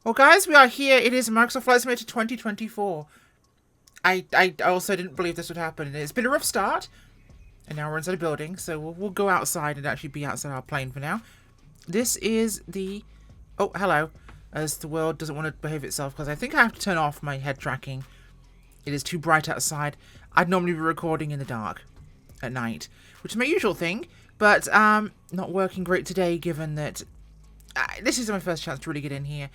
Well, guys, we are here. It is Microsoft Flight Simulator 2024. I also didn't believe this would happen. It's been a rough start, and now we're inside a building, so we'll go outside and actually be outside our plane for now. This is the... Oh, hello. As the world doesn't want to behave itself, because I think I have to turn off my head tracking. It is too bright outside. I'd normally be recording in the dark at night, which is my usual thing, but not working great today, given that this is my first chance to really get in here.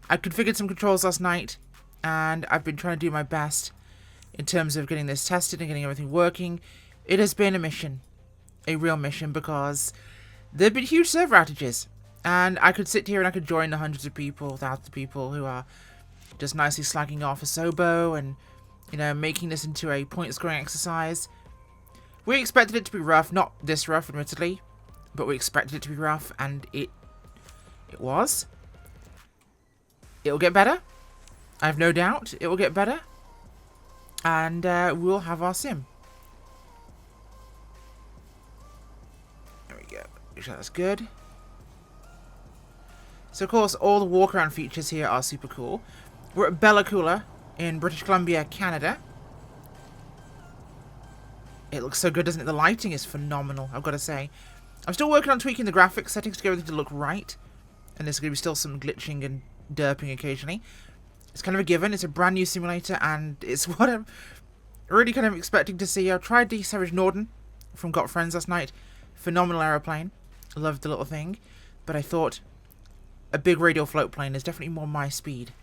I configured some controls last night, and I've been trying to do my best in terms of getting this tested and getting everything working. It has been a mission, a real mission, because there have been huge server outages, and I could sit here and I could join the hundreds of people, thousands of people who are just nicely slagging off Asobo and, you know, making this into a point-scoring exercise. We expected it to be rough, not this rough, admittedly, but we expected it to be rough, and it was. It'll get better. I have no doubt it will get better. And we'll have our sim. There we go. Make sure that's good. So, of course, all the walk-around features here are super cool. We're at Bella Coola in British Columbia, Canada. It looks so good, doesn't it? The lighting is phenomenal, I've got to say. I'm still working on tweaking the graphics settings to get everything to look right. And there's going to be still some glitching and derping occasionally. It's kind of a given. It's a brand new simulator, and it's what I'm really kind of expecting to see. I tried the Savage Norden from Got Friends last night. Phenomenal aeroplane. Loved the little thing. But I thought a big radial float plane is definitely more my speed.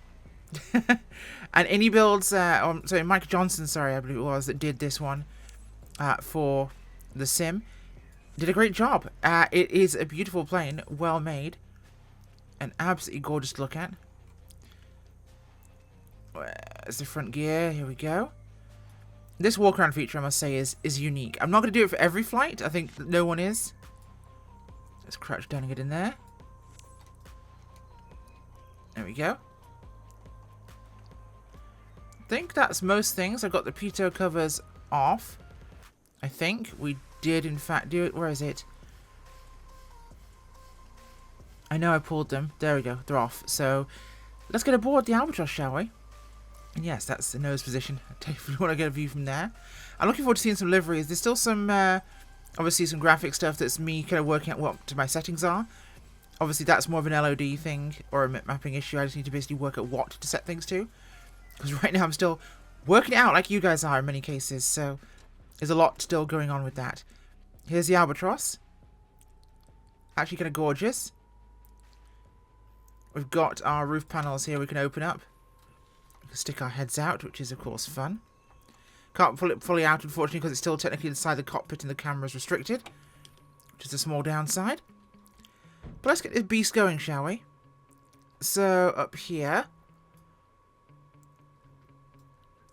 And Any Builds, sorry, Mike Johnson, sorry, I believe it was, that did this one for the sim, did a great job. It is a beautiful plane, well made. And absolutely gorgeous to look at. Where's the front gear? Here we go. This walk-around feature, I must say, is unique. I'm not going to do it for every flight. I think no one is. Let's crouch down and get in there. There we go. I think that's most things. I've got the pitot covers off. I think we did, in fact, do it. Where is it? I know I pulled them. There we go. They're off. So let's get aboard the Albatross, shall we? And yes, that's the nose position. If you want to get a view from there. I'm looking forward to seeing some liveries. There's still some, obviously, some graphic stuff that's me kind of working out what my settings are. Obviously, that's more of an LOD thing or a mapping issue. I just need to basically work out what to set things to. Because right now I'm still working it out like you guys are in many cases. So there's a lot still going on with that. Here's the Albatross. Actually kind of gorgeous. We've got our roof panels here we can open up. We can stick our heads out, which is, of course, fun. Can't pull it fully out, unfortunately, because it's still technically inside the cockpit and the camera's restricted. Which is a small downside. But let's get this beast going, shall we? So, up here.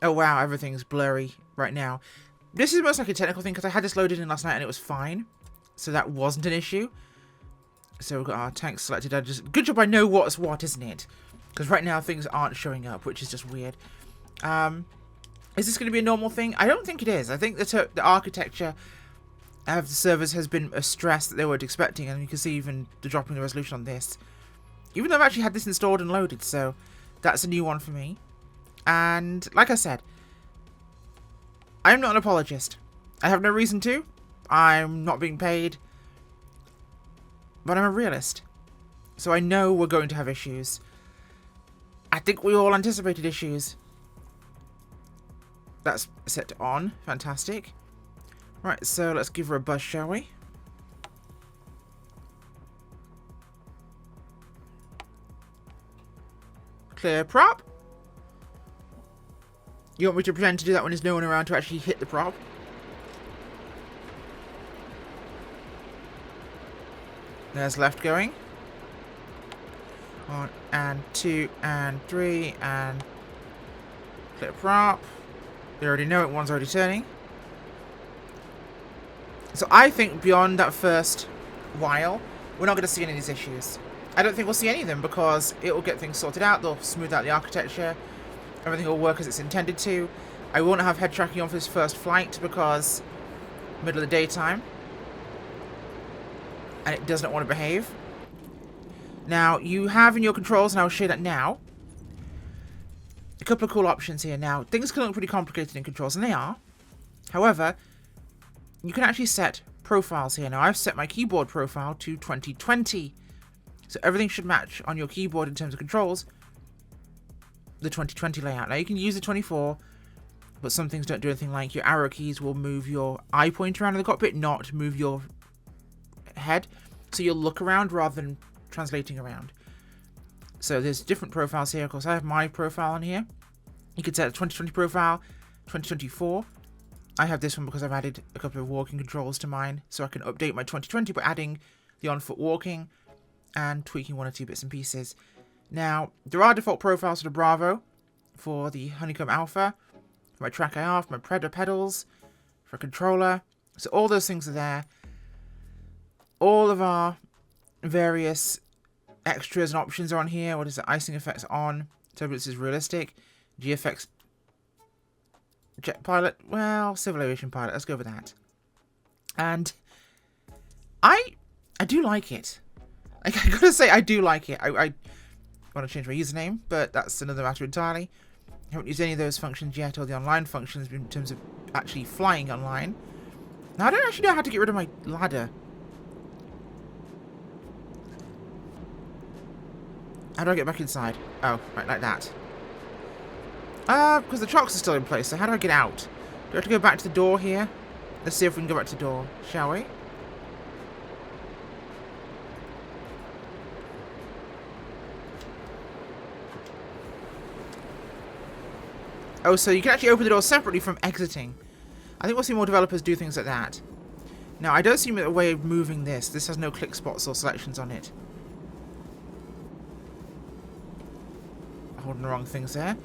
Oh, wow, everything's blurry right now. This is most like a technical thing, because I had this loaded in last night and it was fine. So that wasn't an issue. So we've got our tanks selected. Good job I know what's what, isn't it? Because right now things aren't showing up, which is just weird. Is this going to be a normal thing? I don't think it is. I think the architecture of the servers has been a stress that they weren't expecting, and you can see even the dropping the resolution on this. Even though I've actually had this installed and loaded, so that's a new one for me. And like I said, I'm not an apologist. I have no reason to. I'm not being paid. But I'm a realist. So I know we're going to have issues. I think we all anticipated issues. That's set to on. Fantastic. Right, so let's give her a buzz, shall we? Clear prop. You want me to pretend to do that when there's no one around to actually hit the prop? There's left going. 1 and 2 and 3 and clear prop. You already know it, one's already turning. So I think beyond that first while, we're not going to see any of these issues. I don't think we'll see any of them because it will get things sorted out. They'll smooth out the architecture. Everything will work as it's intended to. I won't have head tracking on for this first flight because middle of the daytime. And it does not want to behave. Now, you have in your controls, and I'll show that now, a couple of cool options here. Now, things can look pretty complicated in controls, and they are. However, you can actually set profiles here. Now, I've set my keyboard profile to 2020. So everything should match on your keyboard in terms of controls the 2020 layout. Now, you can use the 24, but some things don't do anything, like your arrow keys will move your eye pointer around in the cockpit, not move your head. So you'll look around rather than translating around. So there's different profiles here. Of course, I have my profile on here. You could set a 2020 profile, 2024. I have this one because I've added a couple of walking controls to mine, so I can update my 2020 by adding the on-foot walking and tweaking one or two bits and pieces. Now, there are default profiles for the Bravo, for the Honeycomb Alpha, for my track IR, for my Predator pedals, for a controller. So all those things are there. All of our various extras and options are on here. What is it? Icing effects on. Turbulence is realistic. GFX jet pilot. Well, civil aviation pilot. Let's go with that. And I do like it. I gotta say, I do like it. I want to change my username, but that's another matter entirely. I haven't used any of those functions yet, or the online functions in terms of actually flying online. Now, I don't actually know how to get rid of my ladder. How do I get back inside? Oh, right, like that. Because the chocks are still in place, so how do I get out? Do I have to go back to the door here? Let's see if we can go back to the door, shall we? Oh, so you can actually open the door separately from exiting. I think we'll see more developers do things like that. Now, I don't see a way of moving this. This has no click spots or selections on it. Holding the wrong things there.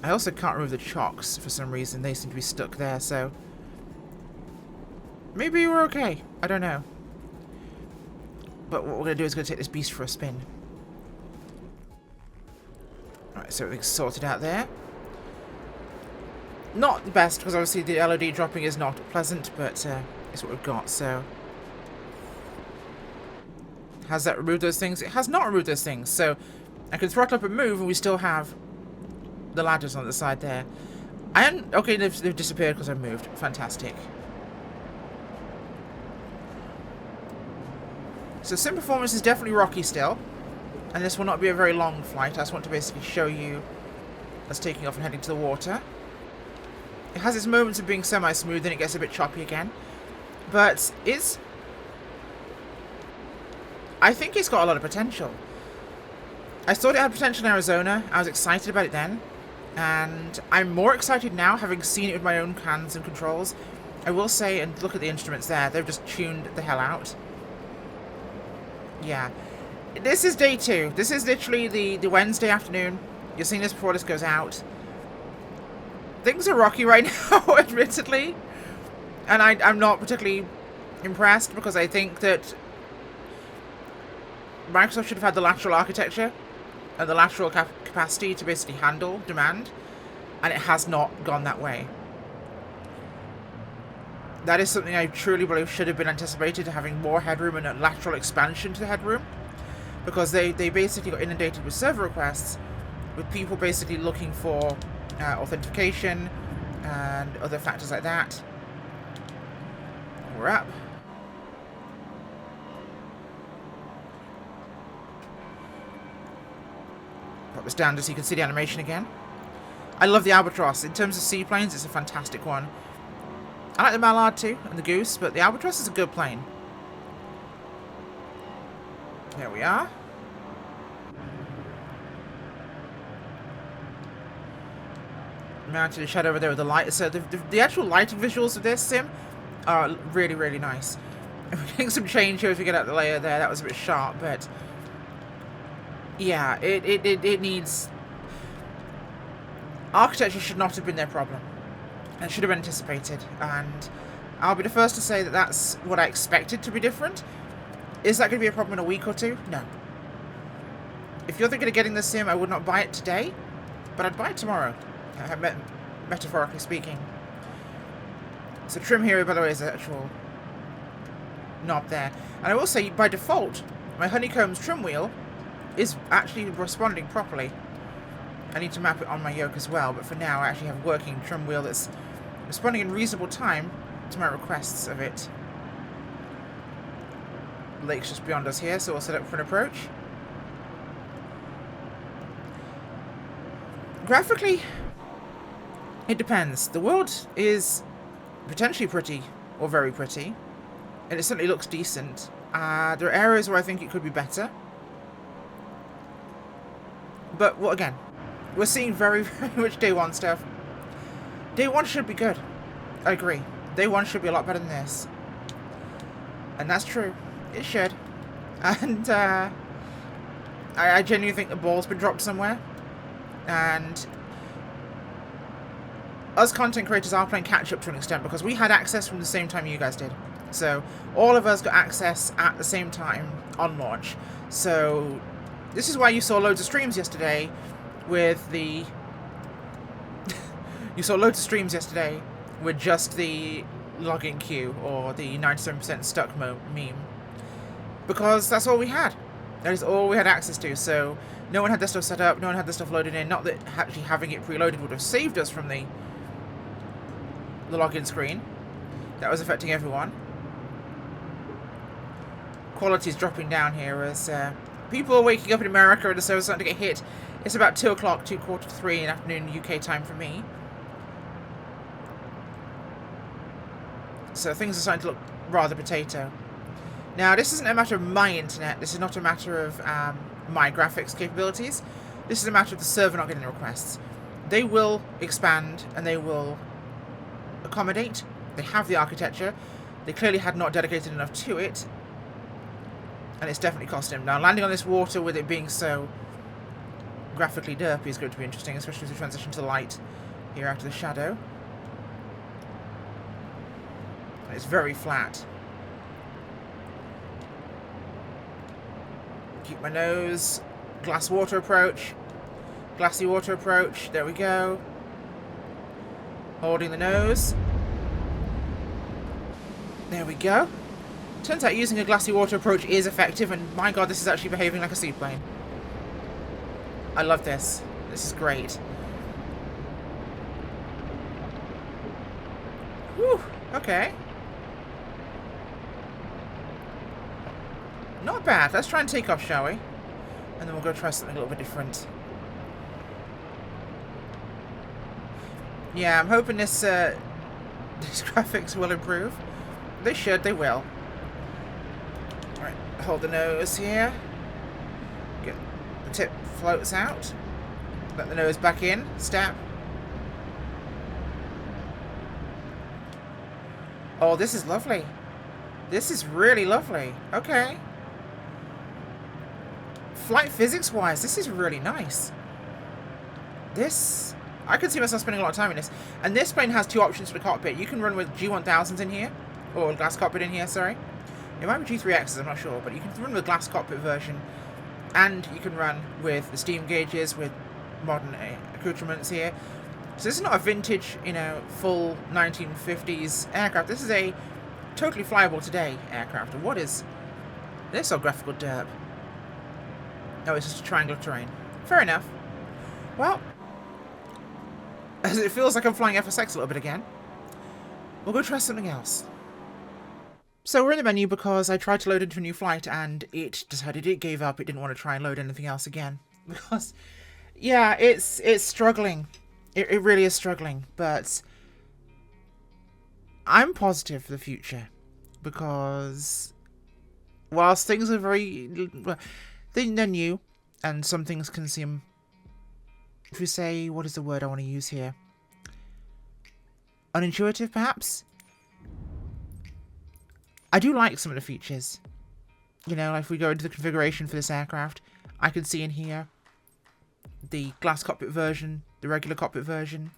I also can't remove the chocks for some reason. They seem to be stuck there, so maybe we're okay. I don't know. But what we're going to do is going to take this beast for a spin. Alright, so everything's sorted out there. Not the best, because obviously the LOD dropping is not pleasant, but it's what we've got, so. Has that removed those things? It has not removed those things, so I can throttle up and move, and we still have the ladders on the side there. And, okay, they've disappeared because I've moved. Fantastic. So sim performance is definitely rocky still, and this will not be a very long flight. I just want to basically show you us taking off and heading to the water. It has its moments of being semi-smooth, then it gets a bit choppy again. But I think it's got a lot of potential. I thought it had potential in Arizona. I was excited about it then. And I'm more excited now, having seen it with my own hands and controls. I will say, and look at the instruments there, they've just tuned the hell out. Yeah. This is day 2. This is literally the Wednesday afternoon. You're seeing this before this goes out. Things are rocky right now, admittedly. And I'm not particularly impressed, because I think that Microsoft should have had the lateral architecture and the lateral capacity to basically handle demand, and it has not gone that way. That is something I truly believe should have been anticipated, having more headroom and a lateral expansion to the headroom, because they basically got inundated with server requests, with people basically looking for authentication and other factors like that. We're up. Put this down just so you can see the animation again. I love the Albatross. In terms of seaplanes, it's a fantastic one. I like the Mallard too, and the Goose, but the Albatross is a good plane. There we are. Mounted a shadow over there with the light. So the actual lighting visuals of this sim are really, really nice. We're getting some change here as we get out the layer there. That was a bit sharp, but yeah, it needs... Architecture should not have been their problem. It should have been anticipated, and I'll be the first to say that that's what I expected to be different. Is that going to be a problem in a week or two? No. If you're thinking of getting this sim, I would not buy it today, but I'd buy it tomorrow, metaphorically speaking. So trim here, by the way, is the actual knob there. And I will say, by default, my Honeycomb's trim wheel is actually responding properly. I need to map it on my yoke as well, but for now I actually have a working trim wheel that's responding in reasonable time to my requests of it. The lake's just beyond us here, so we'll set up for an approach. Graphically, it depends. The world is potentially pretty, or very pretty, and it certainly looks decent. There are areas where I think it could be better. But, well, again, we're seeing very, very much day one stuff. Day one should be good. I agree. Day one should be a lot better than this. And that's true. It should. And, I genuinely think the ball's been dropped somewhere. And us content creators are playing catch up to an extent because we had access from the same time you guys did. So all of us got access at the same time on launch. So this is why you saw loads of streams yesterday with the you saw loads of streams yesterday with just the login queue or the 97% stuck meme. Because that's all we had. That is all we had access to. So no one had their stuff set up, no one had their stuff loaded in. Not that actually having it preloaded would have saved us from the login screen. That was affecting everyone. Quality is dropping down here as people are waking up in America and the server's starting to get hit. It's about 2 o'clock, 2:45 in the afternoon UK time for me. So things are starting to look rather potato. Now, this isn't a matter of my internet. This is not a matter of my graphics capabilities. This is a matter of the server not getting the requests. They will expand and they will accommodate. They have the architecture. They clearly had not dedicated enough to it. And it's definitely cost him. Now, landing on this water with it being so graphically derpy is going to be interesting, especially as we transition to the light here after the shadow. And it's very flat. Keep my nose. Glass water approach. Glassy water approach. There we go. Holding the nose. There we go. Turns out using a glassy water approach is effective, and my god, this is actually behaving like a seaplane. I love this. This is great. Whew, okay. Not bad. Let's try and take off, shall we? And then we'll go try something a little bit different. Yeah, I'm hoping this these graphics will improve. They should, they will. Alright, hold the nose here. Get the tip floats out. Let the nose back in. Step. Oh, this is lovely. This is really lovely. Okay. Flight physics-wise, this is really nice. This... I could see myself spending a lot of time in this. And this plane has two options for the cockpit. You can run with G1000s in here. Or glass cockpit in here, sorry. It might be G3Xs, I'm not sure. But you can run with the glass cockpit version. And you can run with the steam gauges, with modern accoutrements here. So this is not a vintage, you know, full 1950s aircraft. This is a totally flyable today aircraft. And what is this? Oh, graphical derp. Oh, it's just a triangular terrain. Fair enough. Well, as it feels like I'm flying FSX a little bit again, we'll go try something else. So we're in the menu because I tried to load into a new flight and it decided it gave up. It didn't want to try and load anything else again. Because, yeah, it's struggling. It really is struggling. But I'm positive for the future. Because whilst things are very... They're new, and some things can seem... If we say, what is the word I want to use here? Unintuitive, perhaps? I do like some of the features. You know, if we go into the configuration for this aircraft, I can see in here the glass cockpit version, the regular cockpit version.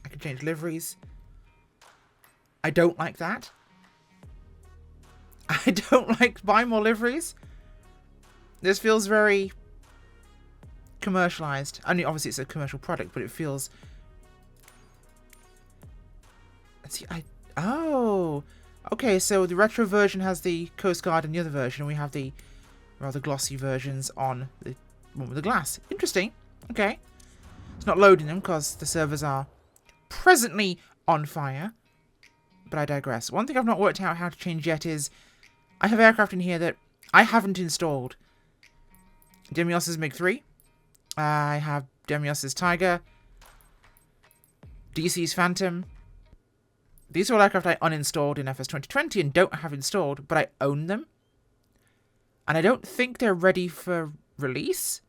I can change liveries. I don't like that. I don't like buying more liveries. This feels very commercialized. I mean, obviously it's a commercial product, but it feels... Let's see, oh! Okay, so the retro version has the Coast Guard and the other version, and we have the rather glossy versions on the one with the glass. Interesting. Okay. It's not loading them because the servers are presently on fire. But I digress. One thing I've not worked out how to change yet is I have aircraft in here that I haven't installed. Demios's MiG-3. I have Demios's Tiger. DC's Phantom. These are all aircraft I uninstalled in FS 2020 and don't have installed, but I own them. And I don't think they're ready for release.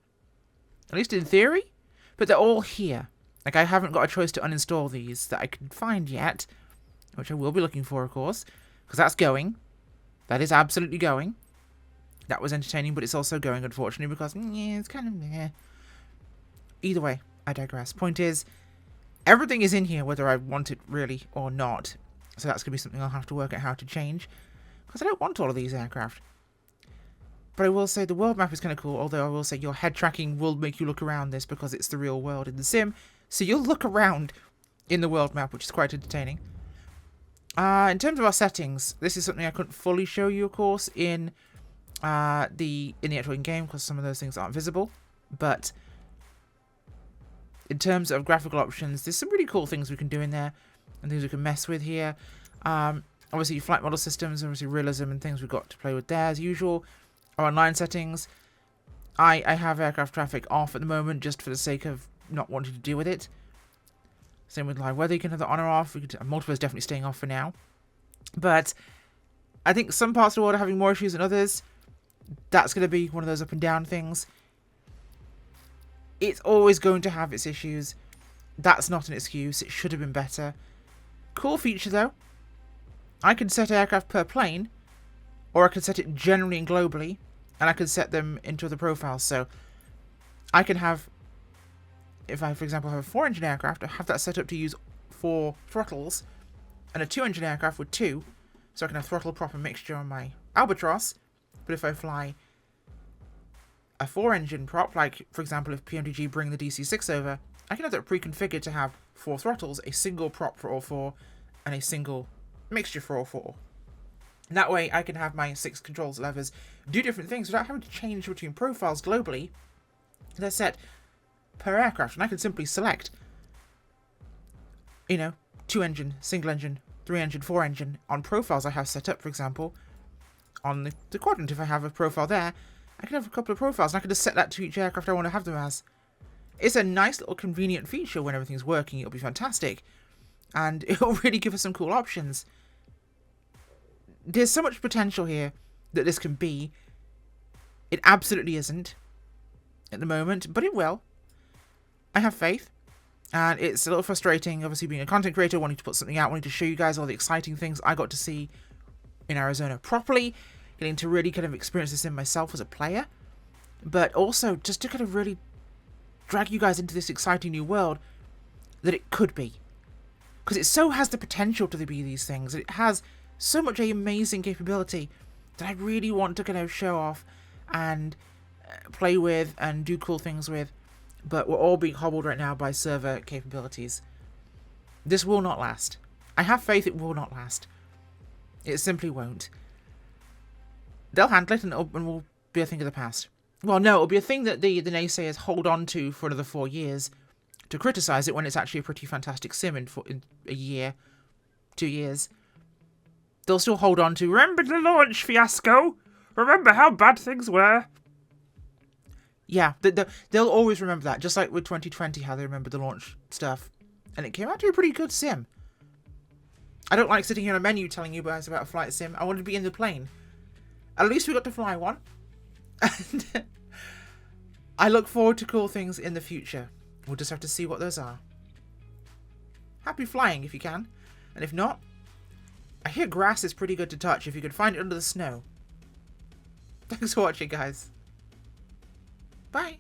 At least in theory. But they're all here. Like, I haven't got a choice to uninstall these that I can find yet. Which I will be looking for, of course. Because that's going. That is absolutely going. That was entertaining, but it's also going, unfortunately, because yeah, it's kind of meh. Either way, I digress. Point is, everything is in here, whether I want it really or not. So that's going to be something I'll have to work out how to change. Because I don't want all of these aircraft. But I will say the world map is kind of cool, although I will say your head tracking will make you look around this because it's the real world in the sim. So you'll look around in the world map, which is quite entertaining. In terms of our settings, this is something I couldn't fully show you, of course, in the actual in-game, because some of those things aren't visible. But in terms of graphical options, there's some really cool things we can do in there, and things we can mess with here. Obviously, flight model systems, obviously realism and things we've got to play with there, as usual. Our online settings, I have aircraft traffic off at the moment, just for the sake of not wanting to deal with it. Same with live weather, you can have that on or off. Multiple is definitely staying off for now. But I think some parts of the world are having more issues than others. That's going to be one of those up and down things. It's always going to have its issues. That's not an excuse. It should have been better. Cool feature, though. I can set aircraft per plane, or I can set it generally and globally, and I can set them into other profiles. So I can have, if I, for example, have a 4-engine aircraft, I have that set up to use 4 throttles, and a 2-engine aircraft with 2, so I can have throttle proper mixture on my Albatross. But if I fly a 4-engine prop, like, for example, if PMDG bring the DC-6 over, I can have that pre-configured to have 4 throttles, a single prop for all 4, and a single mixture for all 4. And that way I can have my 6 controls levers do different things without having to change between profiles globally. They're set per aircraft, and I can simply select, 2-engine, single-engine, 3-engine, 4-engine on profiles I have set up, for example. On the quadrant, if I have a profile there, I can have a couple of profiles, and I can just set that to each aircraft I want to have them as. It's a nice little convenient feature when everything's working. It'll be fantastic. And it'll really give us some cool options. There's so much potential here that this can be. It absolutely isn't at the moment, but it will. I have faith. And it's a little frustrating, obviously, being a content creator, wanting to put something out, wanting to show you guys all the exciting things I got to see in Arizona properly, getting to really kind of experience this in myself as a player, but also just to kind of really drag you guys into this exciting new world that it could be. Because it so has the potential to be these things. It has so much amazing capability that I really want to kind of show off and play with and do cool things with, but we're all being hobbled right now by server capabilities. This will not last. I have faith it will not last. It simply won't. They'll handle it and it will be a thing of the past. Well, no, it'll be a thing that the naysayers hold on to for another 4 years to criticize it when it's actually a pretty fantastic sim in a year, 2 years. They'll still hold on to, remember the launch fiasco? Remember how bad things were? Yeah, they'll always remember that, just like with 2020, how they remember the launch stuff. And it came out to be a pretty good sim. I don't like sitting here on a menu telling you guys about a flight sim. I wanted to be in the plane. At least we got to fly one. And I look forward to cool things in the future. We'll just have to see what those are. Happy flying if you can. And if not, I hear grass is pretty good to touch if you could find it under the snow. Thanks for watching, guys. Bye.